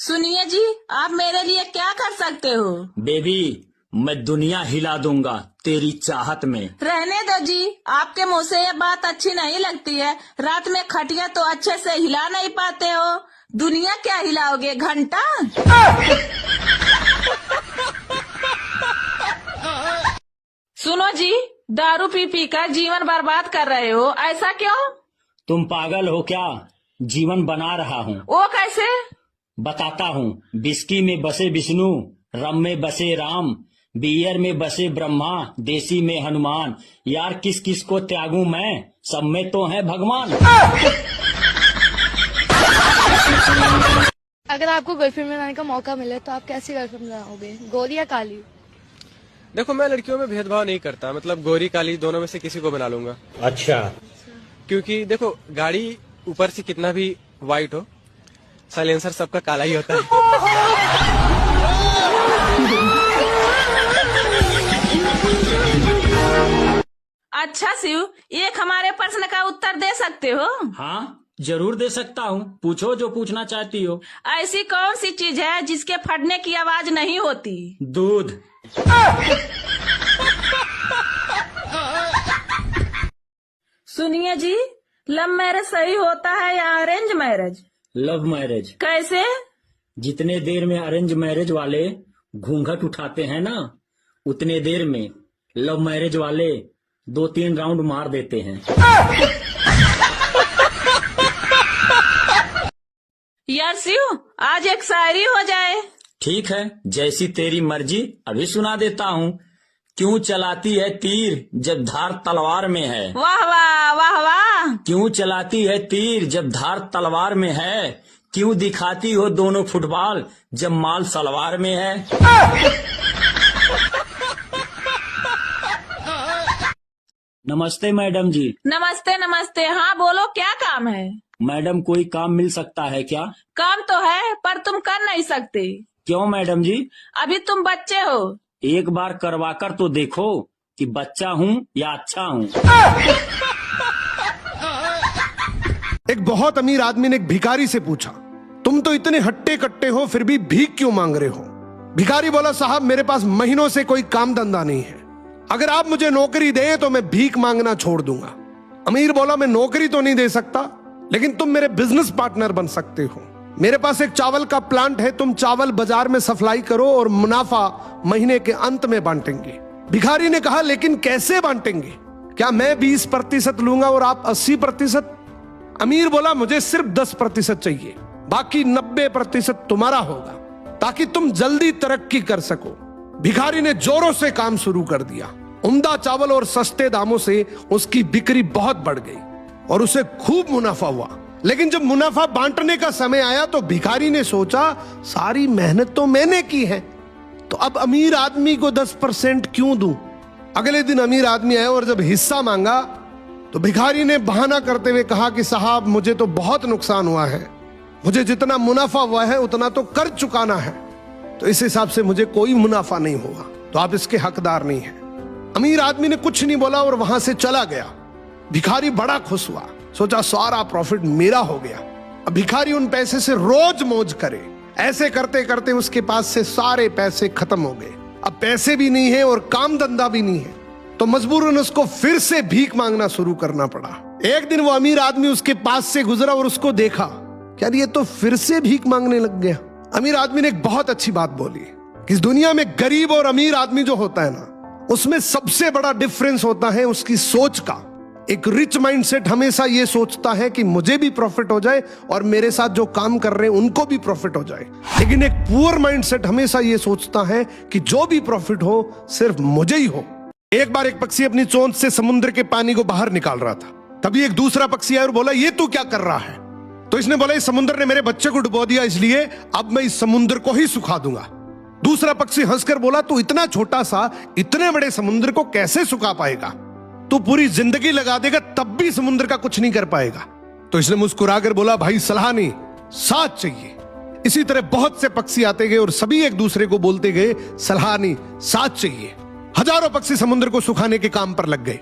सुनिए जी, आप मेरे लिए क्या कर सकते हो? बेबी, मैं दुनिया हिला दूंगा तेरी चाहत में। रहने दो जी, आपके मुंह से ये बात अच्छी नहीं लगती है। रात में खटिया तो अच्छे से हिला नहीं पाते हो, दुनिया क्या हिलाओगे, घंटा? सुनो जी, दारू पी पी कर जीवन बर्बाद कर रहे हो, ऐसा क्यों? तुम पागल हो क्या? जीवन बना रहा हूँ। वो कैसे? बताता हूँ। विस्की में बसे विष्णु, रम में बसे राम, बियर में बसे ब्रह्मा, देसी में हनुमान। यार किस किस को त्यागूं मैं, सब में तो है भगवान। अगर आपको गर्लफ्रेंड बनाने का मौका मिले तो आप कैसी गर्लफ्रेंड बनाओगे, गोरी या काली? देखो, मैं लड़कियों में भेदभाव नहीं करता, मतलब गोरी काली दोनों में से किसी को बना लूंगा। अच्छा। क्योंकि देखो, गाड़ी ऊपर से कितना भी वाइट हो, साइलेंसर सबका काला ही होता है। अच्छा शिव, एक हमारे प्रश्न का उत्तर दे सकते हो? हाँ, जरूर दे सकता हूँ। पूछो जो पूछना चाहती हो। ऐसी कौन सी चीज है जिसके फटने की आवाज नहीं होती? दूध। सुनिए जी, लव मैरिज सही होता है या अरेंज मैरिज? Love marriage. कैसे? जितने देर में अरेंज मैरिज वाले घूंघट उठाते हैं ना, उतने देर में लव मैरिज वाले 2-3 राउंड मार देते हैं। यार शिव, आज एक शायरी हो जाए। ठीक है, जैसी तेरी मर्जी, अभी सुना देता हूँ। क्यों चलाती है तीर जब धार तलवार में है? वाह वाह वाह वाह। क्यों चलाती है तीर जब धार तलवार में है? क्यों दिखाती हो दोनों फुटबॉल जब माल सलवार में है? नमस्ते मैडम जी। नमस्ते नमस्ते, हाँ बोलो, क्या काम है? मैडम, कोई काम मिल सकता है क्या? काम तो है, पर तुम कर नहीं सकते। क्यों मैडम जी? अभी तुम बच्चे हो। एक बार करवा कर तो देखो कि बच्चा हूँ या अच्छा हूँ। एक बहुत अमीर आदमी ने एक भिखारी से पूछा, तुम तो इतने हट्टे कट्टे हो फिर भी भीख क्यों मांग रहे हो? भिखारी बोला, साहब मेरे पास महीनों से कोई काम धंधा नहीं है, अगर आप मुझे नौकरी दें तो मैं भीख मांगना छोड़ दूंगा। अमीर बोला, मैं नौकरी तो नहीं दे सकता, लेकिन तुम मेरे बिजनेस पार्टनर बन सकते हो। मेरे पास एक चावल का प्लांट है, तुम चावल बाजार में सप्लाई करो और मुनाफा महीने के अंत में बांटेंगे। भिखारी ने कहा, लेकिन कैसे बांटेंगे? क्या मैं 20% लूंगा और आप 80%? अमीर बोला, मुझे सिर्फ 10% चाहिए, बाकी 90% तुम्हारा होगा, ताकि तुम जल्दी तरक्की कर सको। भिखारी ने जोरों से काम शुरू कर दिया। उम्दा चावल और सस्ते दामों से उसकी बिक्री बहुत बढ़ गई और उसे खूब मुनाफा हुआ। लेकिन जब मुनाफा बांटने का समय आया तो भिखारी ने सोचा, सारी मेहनत तो मैंने की है, तो अब अमीर आदमी को 10% क्यों दूं? अगले दिन अमीर आदमी आया और जब हिस्सा मांगा तो भिखारी ने बहाना करते हुए कहा कि साहब मुझे तो बहुत नुकसान हुआ है, मुझे जितना मुनाफा हुआ है उतना तो कर चुकाना है, तो इस हिसाब से मुझे कोई मुनाफा नहीं होगा, तो आप इसके हकदार नहीं हैं। अमीर आदमी ने कुछ नहीं बोला और वहां से चला गया। भिखारी बड़ा खुश हुआ, सोचा सारा प्रॉफिट मेरा हो गया। अब भिखारी उन पैसे से रोज मौज करे। ऐसे करते करते उसके पास से सारे पैसे खत्म हो गए। अब पैसे भी नहीं है और काम धंधा भी नहीं है, तो मजबूरन उसको फिर से भीख मांगना शुरू करना पड़ा। एक दिन वो अमीर आदमी उसके पास से गुजरा और उसको देखा, क्या ये तो फिर से भीख मांगने लग गया। अमीर आदमी ने एक बहुत अच्छी बात बोली कि इस दुनिया में गरीब और अमीर आदमी जो होता है ना, उसमें सबसे बड़ा डिफरेंस होता है उसकी सोच का। एक रिच माइंडसेट हमेशा ये सोचता है कि मुझे भी प्रॉफिट हो जाए और मेरे साथ जो काम कर रहे हैं उनको भी प्रॉफिट हो जाए, लेकिन एक पुअर माइंडसेट हमेशा ये सोचता है कि जो भी प्रॉफिट हो सिर्फ मुझे ही हो। एक बार एक पक्षी अपनी चोंच से समुद्र के पानी को बाहर निकाल रहा था। तभी एक दूसरा पक्षी आया और बोला, ये तू क्या कर रहा है? तो इसने बोला, इस समुद्र ने मेरे बच्चे को डुबो दिया, इसलिए अब मैं इस समुद्र को ही सुखा दूंगा। दूसरा पक्षी हंसकर बोला, तू इतना छोटा सा इतने बड़े समुद्र को कैसे सुखा पाएगा? तू पूरी जिंदगी लगा देगा तब भी समुद्र का कुछ नहीं कर पाएगा। तो इसने मुस्कुराकर बोला, भाई सलाह नहीं, साथ चाहिए। इसी तरह बहुत से पक्षी आते गए और सभी एक दूसरे को बोलते गए, सलाह नहीं, साथ चाहिए। हजारों पक्षी समुद्र को सुखाने के काम पर लग गए।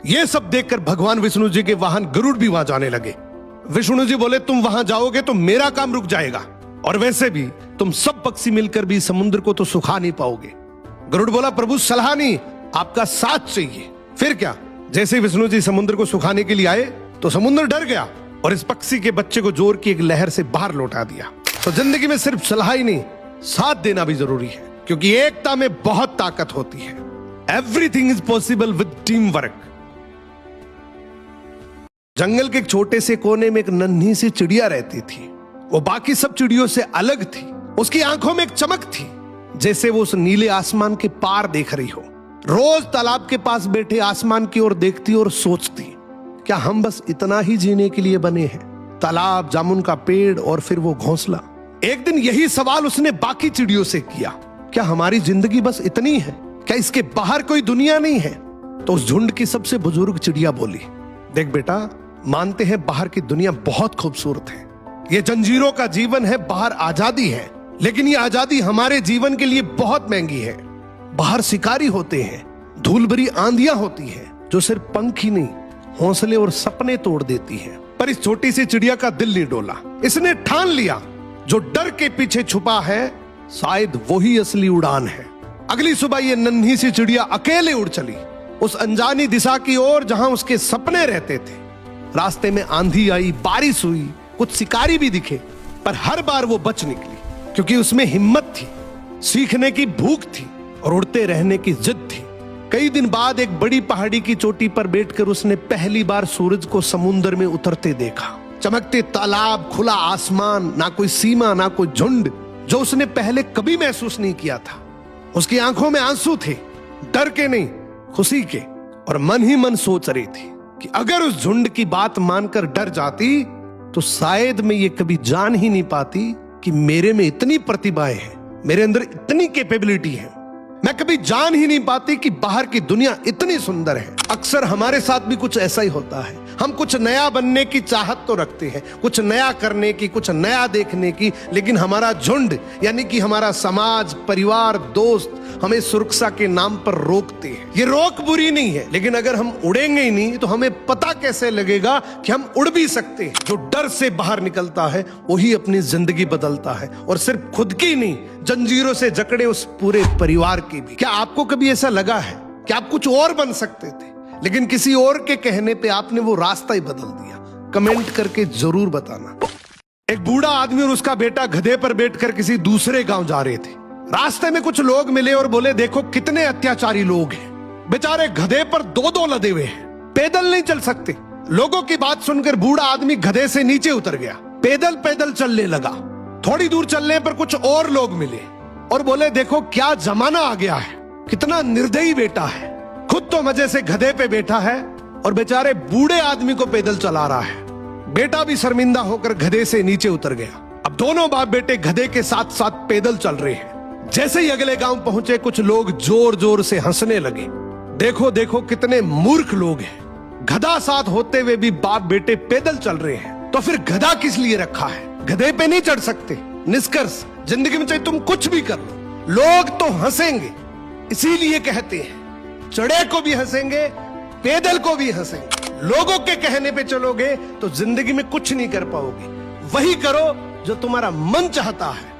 ये सब देखकर भगवान विष्णु जी के वाहन गरुड़ भी वहां जाने लगे। विष्णु जी बोले, तुम वहां जाओगे तो मेरा काम रुक जाएगा, और वैसे भी तुम सब पक्षी मिलकर भी समुद्र को तो सुखा नहीं पाओगे। गरुड़ बोला प्रभु सलाह नहीं, आपका साथ चाहिए। फिर क्या, जैसे विष्णु जी समुद्र को सुखाने के लिए आए तो समुद्र डर गया और इस पक्षी के बच्चे को जोर की एक लहर से बाहर लौटा दिया। तो जिंदगी में सिर्फ सलाह ही नहीं, साथ देना भी जरूरी है, क्योंकि एकता में बहुत ताकत होती है। Everything is possible with team work. जंगल के एक छोटे से कोने में एक नन्ही सी चिड़िया रहती थी। वो बाकी सब चिड़ियों से अलग थी। उसकी आंखों में एक चमक थी, जैसे वो उस नीले आसमान के पार देख रही हो। रोज तालाब के पास बैठे आसमान की ओर देखती और सोचती, क्या हम बस इतना ही जीने के लिए बने हैं? तालाब, जामुन का पेड़ और फिर वो घोंसला। एक दिन यही सवाल उसने बाकी चिड़ियों से किया, क्या हमारी जिंदगी बस इतनी है? क्या इसके बाहर कोई दुनिया नहीं है? तो उस झुंड की सबसे बुजुर्ग चिड़िया बोली, देख बेटा, मानते हैं बाहर की दुनिया बहुत खूबसूरत है, ये जंजीरों का जीवन है, बाहर आजादी है, लेकिन ये आजादी हमारे जीवन के लिए बहुत महंगी है। बाहर शिकारी होते हैं, धूल भरी आंधियां होती है जो सिर्फ पंख ही नहीं, हौसले और सपने तोड़ देती है। पर इस छोटी सी चिड़िया का दिल नहीं डोला। इसने ठान लिया, जो डर के पीछे छुपा है शायद वही असली उड़ान है। अगली सुबह ये नन्ही सी चिड़िया अकेले उड़ चली उस अनजानी दिशा की ओर जहां उसके सपने रहते थे। रास्ते में आंधी आई, बारिश हुई, कुछ शिकारी भी दिखे, पर हर बार वो बच निकली, क्योंकि उसमें हिम्मत थी, सीखने की भूख थी और उड़ते रहने की जिद थी। कई दिन बाद एक बड़ी पहाड़ी की चोटी पर बैठकर उसने पहली बार सूरज को समुद्र में उतरते देखा। चमकते तालाब, खुला आसमान, ना कोई सीमा, ना कोई झुंड, जो उसने पहले कभी महसूस नहीं किया था। उसकी आंखों में आंसू थे, डर के नहीं, खुशी के, और मन ही मन सोच रही थी कि अगर उस झुंड की बात मानकर डर जाती तो शायद मैं ये कभी जान ही नहीं पाती कि मेरे में इतनी प्रतिभाएं हैं, मेरे अंदर इतनी कैपेबिलिटी है। मैं कभी जान ही नहीं पाती कि बाहर की दुनिया इतनी सुंदर है। अक्सर हमारे साथ भी कुछ ऐसा ही होता है। हम कुछ नया बनने की चाहत तो रखते हैं, कुछ नया करने की, कुछ नया देखने की, लेकिन हमारा झुंड यानी कि हमारा समाज, परिवार, दोस्त हमें सुरक्षा के नाम पर रोकते हैं। ये रोक बुरी नहीं है, लेकिन अगर हम उड़ेंगे ही नहीं तो हमें पता कैसे लगेगा कि हम उड़ भी सकते हैं। जो डर से बाहर निकलता है वही अपनी जिंदगी बदलता है, और सिर्फ खुद की नहीं, जंजीरों से जकड़े उस पूरे परिवार की भी। क्या आपको कभी ऐसा लगा है कि आप कुछ और बन सकते थे, लेकिन किसी और के कहने पे आपने वो रास्ता ही बदल दिया? कमेंट करके जरूर बताना। एक बूढ़ा आदमी और उसका बेटा गधे पर बैठकर किसी दूसरे गांव जा रहे थे। रास्ते में कुछ लोग मिले और बोले, देखो कितने अत्याचारी लोग हैं, बेचारे गधे पर दो लदे हुए हैं, पैदल नहीं चल सकते। लोगों की बात सुनकर बूढ़ा आदमी गधे से नीचे उतर गया, पैदल पैदल चलने लगा। थोड़ी दूर चलने पर कुछ और लोग मिले और बोले, देखो क्या जमाना आ गया है, कितना निर्दयी बेटा है, खुद तो मजे से गधे पे बैठा है और बेचारे बूढ़े आदमी को पैदल चला रहा है। बेटा भी शर्मिंदा होकर गधे से नीचे उतर गया। अब दोनों बाप बेटे गधे के साथ साथ पैदल चल रहे हैं। जैसे ही अगले गांव पहुंचे, कुछ लोग जोर जोर से हंसने लगे। देखो देखो कितने मूर्ख लोग हैं, गधा साथ होते हुए भी बाप बेटे पैदल चल रहे हैं, तो फिर गधा किस लिए रखा है? गधे पे नहीं चढ़ सकते। निष्कर्ष, जिंदगी में चाहे तुम कुछ भी कर लो, लोग तो हंसेंगे। इसीलिए कहते हैं, चढ़े को भी हंसेंगे, पैदल को भी हंसेंगे। लोगों के कहने पे चलोगे तो जिंदगी में कुछ नहीं कर पाओगे। वही करो जो तुम्हारा मन चाहता है।